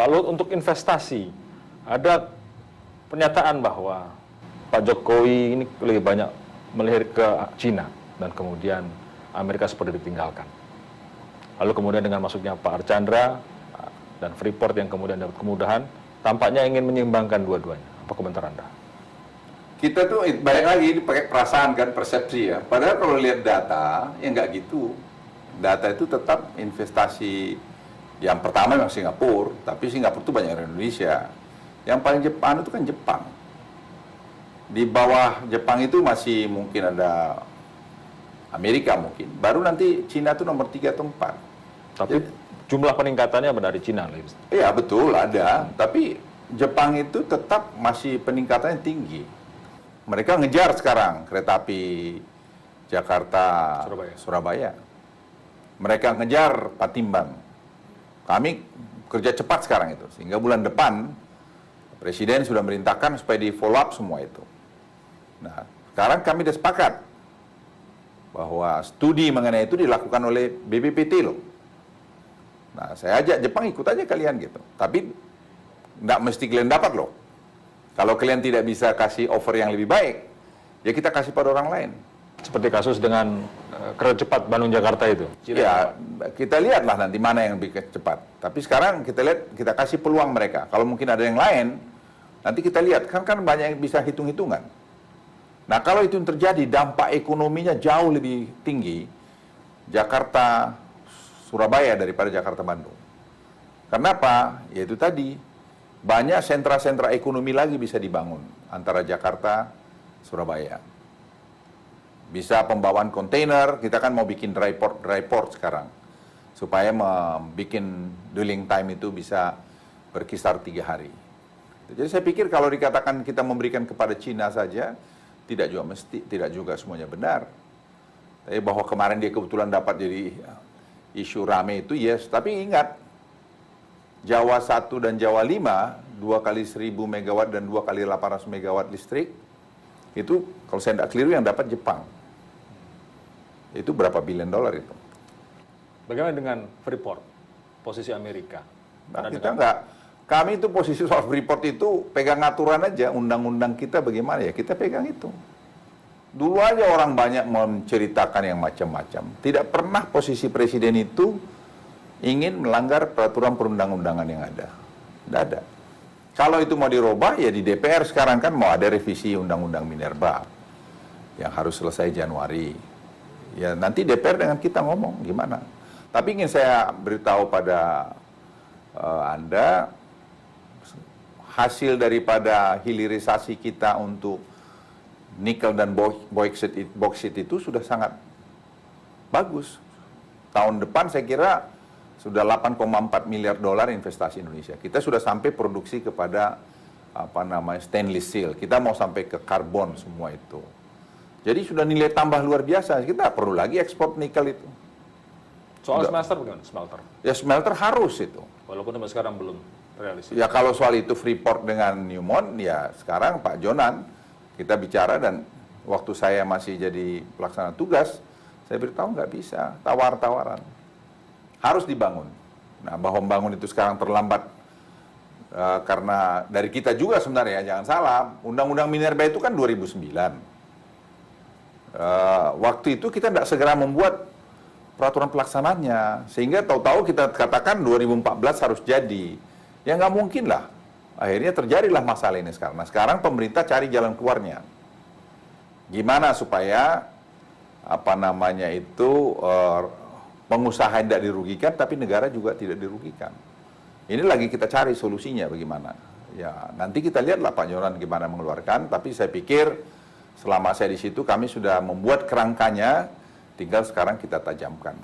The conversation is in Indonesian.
Pak Luhut, untuk investasi, ada pernyataan bahwa Pak Jokowi ini lebih banyak melihat ke Cina dan kemudian Amerika seperti ditinggalkan. Lalu kemudian dengan masuknya Pak Archandra dan Freeport yang kemudian dapat kemudahan, tampaknya ingin menyeimbangkan dua-duanya. Apa komentar Anda? Kita tuh balik lagi pakai perasaan kan, persepsi ya. Padahal kalau lihat data, ya nggak gitu. Data itu tetap investasi yang pertama memang Singapura, tapi Singapura itu banyak dari Indonesia. Yang paling Jepang itu kan Jepang. Di bawah Jepang itu masih mungkin ada Amerika mungkin. Baru nanti Cina itu nomor 3 atau 4. Tapi jumlah peningkatannya dari Cina. Iya betul ada, tapi Jepang itu tetap masih peningkatannya tinggi. Mereka ngejar sekarang kereta api Jakarta Surabaya. Mereka ngejar Patimban. Kami kerja cepat sekarang itu, sehingga bulan depan Presiden sudah merintahkan supaya di follow up semua itu. Nah, sekarang kami sudah sepakat bahwa studi mengenai itu dilakukan oleh BPPT loh. Nah, saya ajak Jepang ikut aja kalian gitu. Tapi nggak mesti kalian dapat loh. Kalau kalian tidak bisa kasih offer yang lebih baik, ya kita kasih pada orang lain. Seperti kasus dengan kereta cepat Bandung-Jakarta itu. Ya, kita lihatlah nanti mana yang lebih cepat. Tapi sekarang kita lihat, kita kasih peluang mereka. Kalau mungkin ada yang lain, nanti kita lihat. Kan banyak yang bisa hitung-hitungan. Nah, kalau itu yang terjadi, dampak ekonominya jauh lebih tinggi Jakarta Surabaya daripada Jakarta Bandung. Kenapa? Yaitu tadi, banyak sentra-sentra ekonomi lagi bisa dibangun antara Jakarta Surabaya. Bisa pembawaan kontainer, kita kan mau bikin dry port sekarang. Supaya membuat dwelling time itu bisa berkisar 3 hari. Jadi saya pikir kalau dikatakan kita memberikan kepada Cina saja, tidak juga semuanya benar. Tapi bahwa kemarin dia kebetulan dapat jadi isu rame itu, yes. Tapi ingat, Jawa 1 dan Jawa 5, 2 kali 1000 megawatt dan 2 kali 800 megawatt listrik, itu kalau saya tidak keliru yang dapat Jepang. Itu berapa billion dolar itu? Bagaimana dengan Freeport, posisi Amerika? Nah, kita enggak. Kami itu posisi soal Freeport itu pegang aturan aja, undang-undang kita bagaimana ya, kita pegang itu. Dulu aja orang banyak menceritakan yang macam-macam. Tidak pernah posisi presiden itu ingin melanggar peraturan perundang-undangan yang ada. Tidak ada. Kalau itu mau dirubah, ya di DPR sekarang kan mau ada revisi Undang-Undang Minerba yang harus selesai Januari. Ya nanti DPR dengan kita ngomong gimana. Tapi ingin saya beritahu pada Anda, hasil daripada hilirisasi kita untuk nikel dan bauxite itu sudah sangat bagus. Tahun depan saya kira sudah 8,4 miliar dolar investasi Indonesia. Kita sudah sampai produksi kepada stainless steel. Kita mau sampai ke karbon semua itu. Jadi sudah nilai tambah luar biasa. Kita perlu lagi ekspor nikel itu. Soal smelter bagaimana? Smelter? Ya smelter harus itu. Walaupun sampai sekarang belum realistis. Ya kalau soal itu Freeport dengan Newmont, ya sekarang Pak Jonan kita bicara, dan waktu saya masih jadi pelaksana tugas, saya beritahu nggak bisa, tawar-tawaran. Harus dibangun. Nah, bahwa membangun itu sekarang terlambat karena dari kita juga sebenarnya, jangan salah, Undang-Undang Minerba itu kan 2009. Waktu itu kita tidak segera membuat peraturan pelaksanaannya, sehingga tahu-tahu kita katakan 2014 harus jadi. Ya nggak mungkin lah. Akhirnya terjadilah masalah ini sekarang. Nah, sekarang pemerintah cari jalan keluarnya. Gimana supaya pengusaha tidak dirugikan, tapi negara juga tidak dirugikan. Ini lagi kita cari solusinya bagaimana. Ya nanti kita lihatlah Pak Jonan gimana mengeluarkan. Tapi saya pikir selama saya di situ kami sudah membuat kerangkanya, tinggal sekarang kita tajamkan.